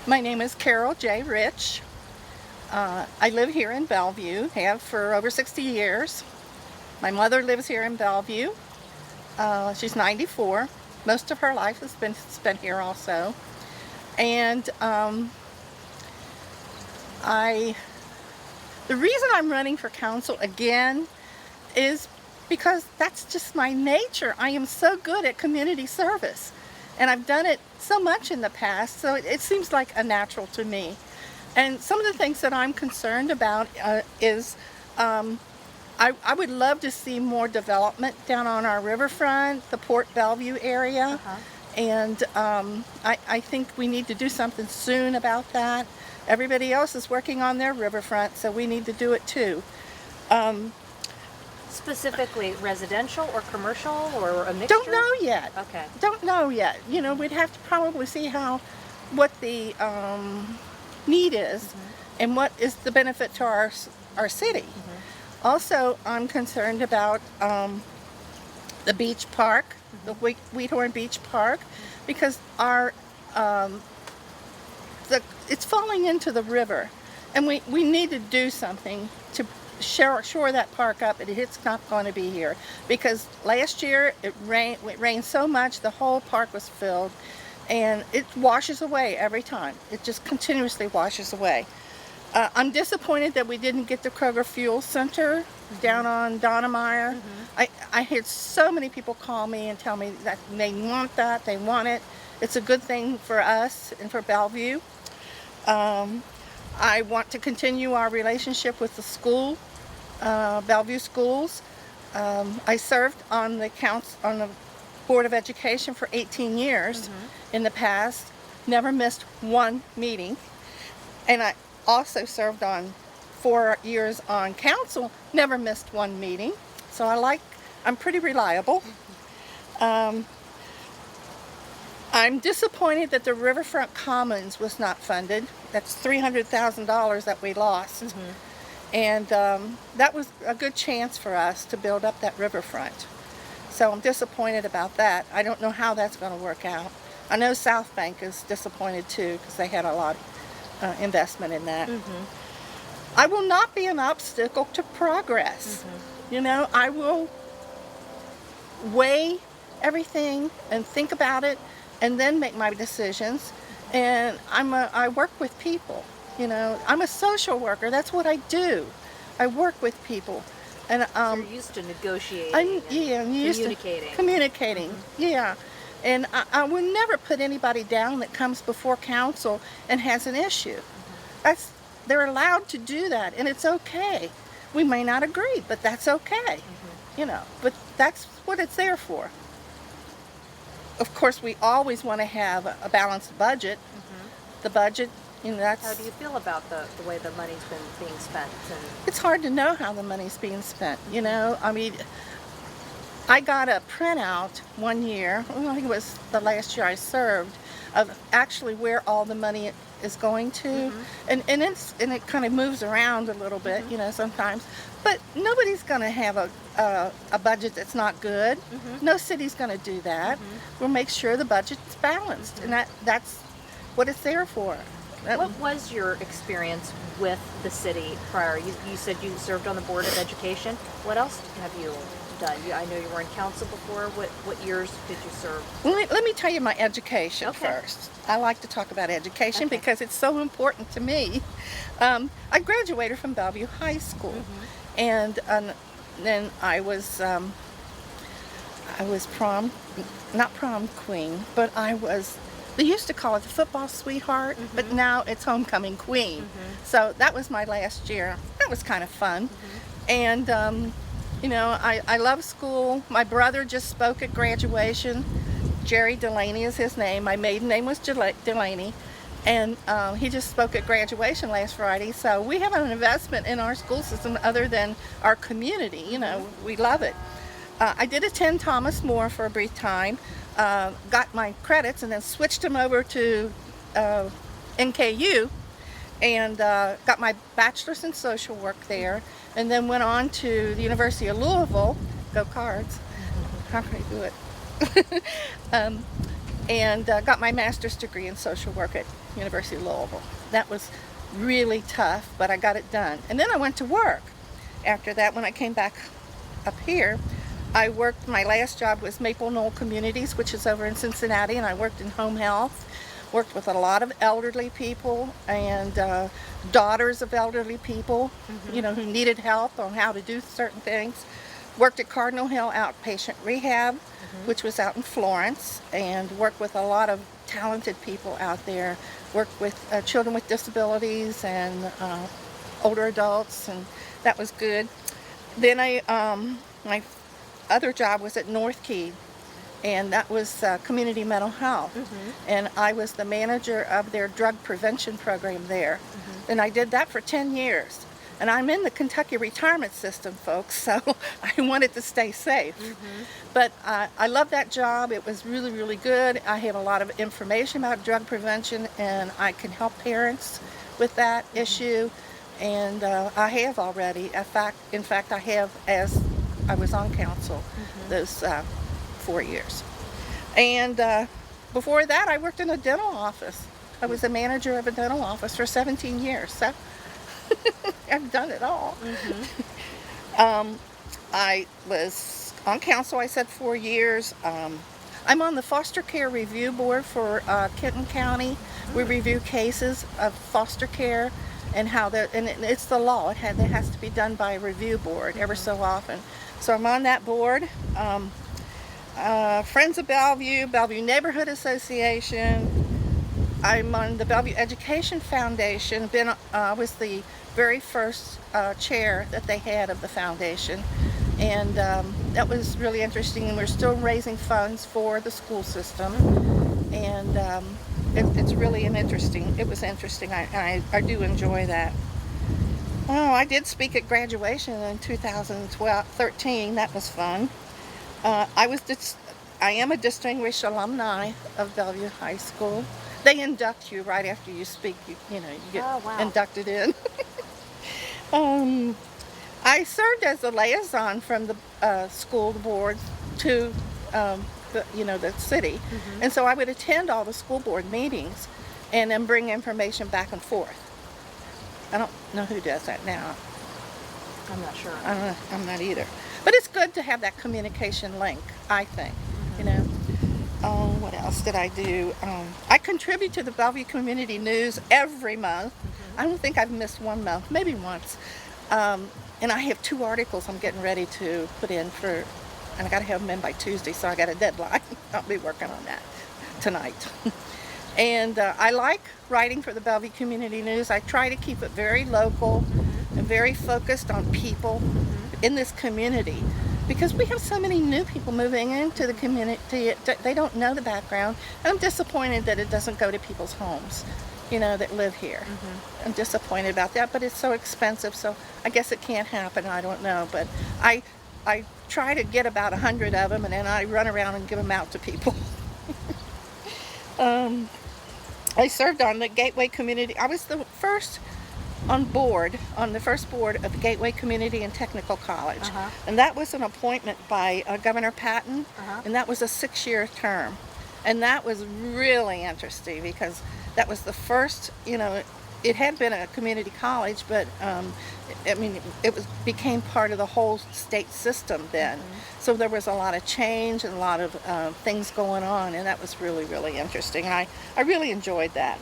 My name is Carol J. Rich. I live here in Bellevue, have for over 60 years. My mother lives here in Bellevue. She's 94. Most of her life has been spent here also. And the reason I'm running for council again is because that's just my nature. I am so good at community service. And I've done it so much in the past, so it seems like a natural to me. And some of the things that I'm concerned about is I would love to see more development down on our riverfront, the Port Bellevue area. And I think we need to do something soon about that. Everybody else is working on their riverfront, so we need to do it too. Specifically residential or commercial or a mixture? Don't know yet. Okay. Don't know yet. You know, we'd have to probably see what the need is and what is the benefit to our city. Also, I'm concerned about the beach park, the Wheathorn Beach Park, because it's falling into the river, and we need to do something to shore that park up. It's not going to be here because last year it rained so much the whole park was filled, and it washes away every time. It just continuously washes away. I'm disappointed that we didn't get the Kroger Fuel Center down on Donnemeyer. I heard so many people call me and tell me that they want that, they want it. It's a good thing for us and for Bellevue. I want to continue our relationship with the school, Bellevue Schools. I served on the Board of Education for 18 years in the past, never missed one meeting. And I also served on 4 years on council, never missed one meeting. So I'm pretty reliable. I'm disappointed that the Riverfront Commons was not funded. That's $300,000 that we lost. And that was a good chance for us to build up that riverfront. So I'm disappointed about that. I don't know how that's going to work out. I know South Bank is disappointed too because they had a lot of investment in that. I will not be an obstacle to progress. You know, I will weigh everything and think about it and then make my decisions. And I work with people. You know, I'm a social worker. That's what I do. I work with people. And So you're used to negotiating I'm used communicating. to communicating. Yeah. And I will never put anybody down that comes before council and has an issue. They're allowed to do that, and it's okay. We may not agree, but that's okay. You know, but that's what it's there for. Of course, we always want to have a balanced budget. The budget, you know, that's... How do you feel about the way the money's been being spent? It's hard to know how the money's being spent, you know. I mean, I got a printout one year, I think it was the last year I served, of actually where all the money is going to. And it kind of moves around a little bit, you know, sometimes. But nobody's going to have a budget that's not good. No city's going to do that. We'll make sure the budget's balanced, and that's what it's there for. What was your experience with the city prior? You said you served on the Board of Education. What else have you done? I know you were in council before. What years did you serve? Let me tell you my education first. I like to talk about education because it's so important to me. I graduated from Bellevue High School, and then I was not prom queen, but they used to call it the football sweetheart, but now it's homecoming queen. So that was my last year. That was kind of fun. And you know, I love school. My brother just spoke at graduation. Jerry Delaney is his name. My maiden name was Delaney. And he just spoke at graduation last Friday. So we have an investment in our school system other than our community. You know, we love it. I did attend Thomas More for a brief time. Got my credits and then switched them over to NKU and got my bachelor's in social work there, and then went on to the University of Louisville. Go Cards. How can I do it? and got my master's degree in social work at University of Louisville. That was really tough, but I got it done. And then I went to work. After that, when I came back up here, I worked, my last job was Maple Knoll Communities, which is over in Cincinnati, and I worked in home health. Worked with a lot of elderly people and daughters of elderly people, you know, who needed help on how to do certain things. Worked at Cardinal Hill Outpatient Rehab, which was out in Florence, and worked with a lot of talented people out there. Worked with children with disabilities and older adults, and that was good. Then my other job was at North Key, and that was community mental health. And I was the manager of their drug prevention program there. And I did that for 10 years. And I'm in the Kentucky retirement system, folks, so I wanted to stay safe. But I love that job. It was really, really good. I have a lot of information about drug prevention, and I can help parents with that issue. And I have already. In fact, I have, as I was on council those 4 years. And before that, I worked in a dental office. I was a manager of a dental office for 17 years. So I've done it all. I was on council, I said 4 years. I'm on the foster care review board for Kenton County. We review cases of foster care and how that, and it's the law. It has to be done by a review board ever so often. So I'm on that board. Friends of Bellevue, Bellevue Neighborhood Association. I'm on the Bellevue Education Foundation. I was the very first chair that they had of the foundation, and that was really interesting. And we're still raising funds for the school system, and it's really it was interesting. I do enjoy that. Oh, I did speak at graduation in 2013. That was fun. I am a distinguished alumni of Bellevue High School. They induct you right after you speak. You get inducted in. I served as a liaison from the school board to the city, and so I would attend all the school board meetings, and then bring information back and forth. I don't know who does that now. I'm not sure. I'm not either. But it's good to have that communication link, I think. What else did I do? I contribute to the Bellevue Community News every month. I don't think I've missed one month, maybe once. And I have 2 articles I'm getting ready to put in and I got to have them in by Tuesday, so I got a deadline. I'll be working on that tonight. And I like writing for the Bellevue Community News. I try to keep it very local and very focused on people in this community, because we have so many new people moving into the community. They don't know the background, and I'm disappointed that it doesn't go to people's homes, that live here. I'm disappointed about that, but it's so expensive, so I guess it can't happen. I don't know, but I try to get about 100 of them, and then I run around and give them out to people. I served on the Gateway Community. I was the first on the first board of the Gateway Community and Technical College. And that was an appointment by Governor Patton, and that was a 6-year term. And that was really interesting, because that was the first, it had been a community college, but it became part of the whole state system then. So there was a lot of change and a lot of things going on, and that was really, really interesting. And I really enjoyed that.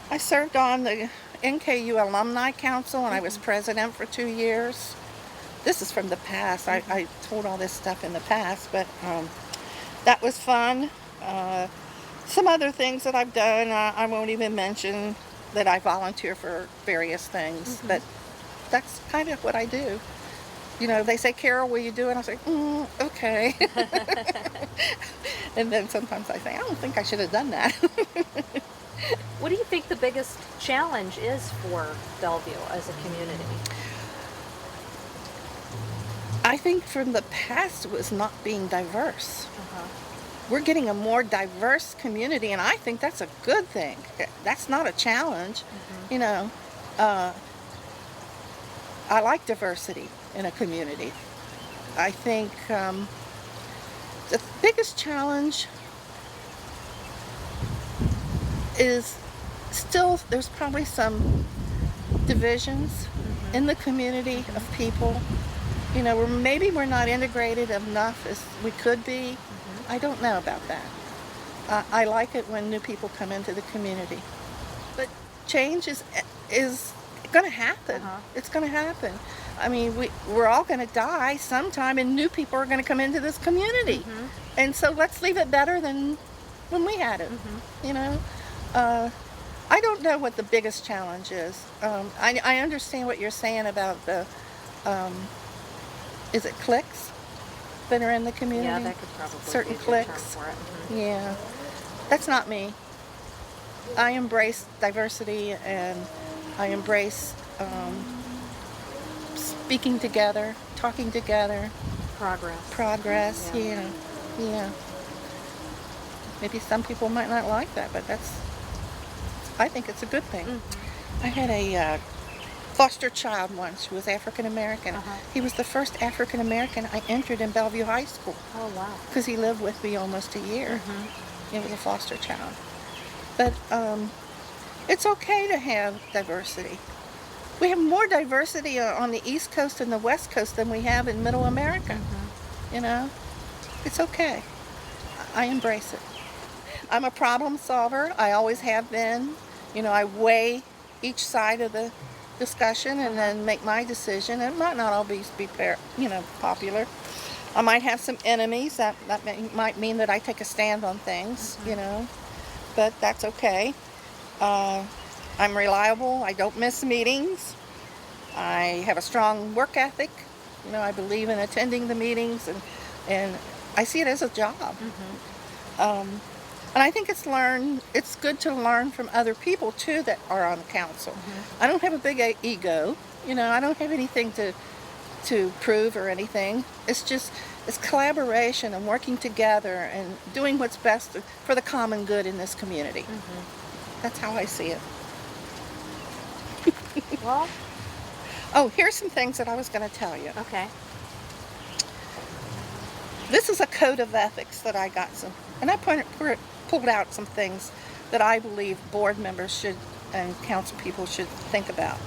I served on the NKU Alumni Council, and I was president for 2 years. This is from the past. I told all this stuff in the past, but that was fun. Some other things that I've done, I won't even mention that I volunteer for various things, but that's kind of what I do. They say, Carol, will you do it? I say, okay. And then sometimes I say, I don't think I should have done that. What do you think the biggest challenge is for Bellevue as a community? I think from the past it was not being diverse. We're getting a more diverse community, and I think that's a good thing. That's not a challenge. I like diversity in a community. I think The biggest challenge is still there's probably some divisions in the community of people. You know, maybe we're not integrated enough as we could be. I don't know about that. I like it when new people come into the community. But change is going to happen. It's going to happen. I mean, we're all going to die sometime, and new people are going to come into this community. And so let's leave it better than when we had it. You know, I don't know what the biggest challenge is. I understand what you're saying about the, is it cliques that are in the community? Yeah, that could probably certain be a good term cliques. for it. Yeah, that's not me. I embrace diversity, and I embrace speaking together, talking together. Progress. Yeah. Yeah. Maybe some people might not like that, but I think it's a good thing. I had a foster child once who was African American. He was the first African American I entered in Bellevue High School. Oh, wow. Because he lived with me almost a year. He was a foster child. But it's okay to have diversity. We have more diversity on the East Coast and the West Coast than we have in Middle America. You know, it's okay. I embrace it. I'm a problem solver. I always have been. You know, I weigh each side of the discussion and then make my decision. It might not always be popular. I might have some enemies. That might mean that I take a stand on things, you know, but that's okay. I'm reliable. I don't miss meetings. I have a strong work ethic. You know, I believe in attending the meetings, and I see it as a job. And I think it's good to learn from other people too that are on the council. I don't have a big ego. You know, I don't have anything to prove or anything. It's collaboration and working together and doing what's best for the common good in this community. That's how I see it. Well, oh, here's some things that I was going to tell you. okay. This is a code of ethics that I got and I pulled out some things that I believe board members and council people should think about.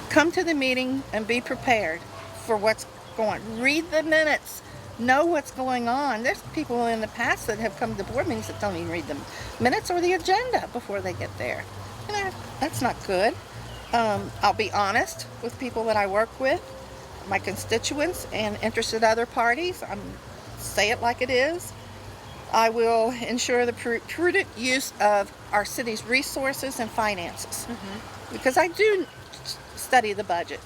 Come to the meeting and be prepared for what's going on. Read the minutes. Know what's going on. There's people in the past that have come to board meetings that don't even read the minutes or the agenda before they get there. And that's not good. I'll be honest with people that I work with, my constituents, and interested other parties. Say it like it is. I will ensure the prudent use of our city's resources and finances. Because I do study the budget.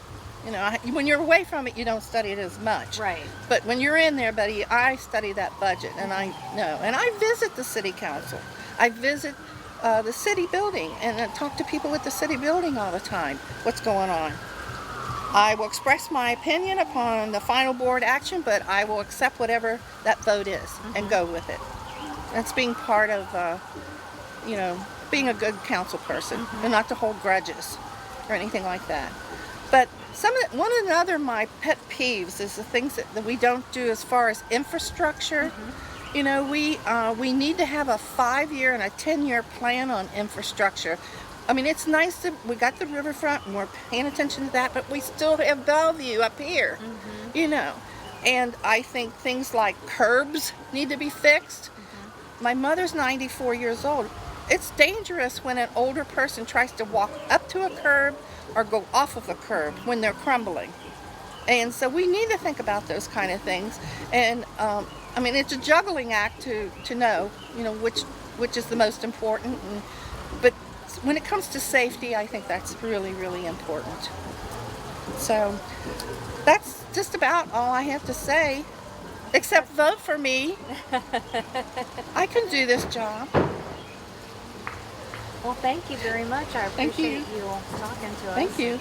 You know, when you're away from it, you don't study it as much. Right. But when you're in there, buddy, I study that budget, and I know. And I visit the city council. I visit the city building and talk to people at the city building all the time. What's going on? I will express my opinion upon the final board action, but I will accept whatever that vote is and go with it. That's being part of, you know, being a good council person and not to hold grudges or anything like that. But one of my pet peeves is the things that we don't do as far as infrastructure. You know, we need to have a 5-year and a 10-year plan on infrastructure. I mean, it's nice that we got the riverfront and we're paying attention to that, but we still have Bellevue up here, you know. And I think things like curbs need to be fixed. My mother's 94 years old. It's dangerous when an older person tries to walk up to a curb or go off of a curb when they're crumbling. And so we need to think about those kind of things. And I mean, it's a juggling act to know, you know, which is the most important. But when it comes to safety, I think that's really, really important. So that's just about all I have to say, except vote for me. I can do this job. Well, thank you very much. I Thank you. appreciate you talking to us. Thank you.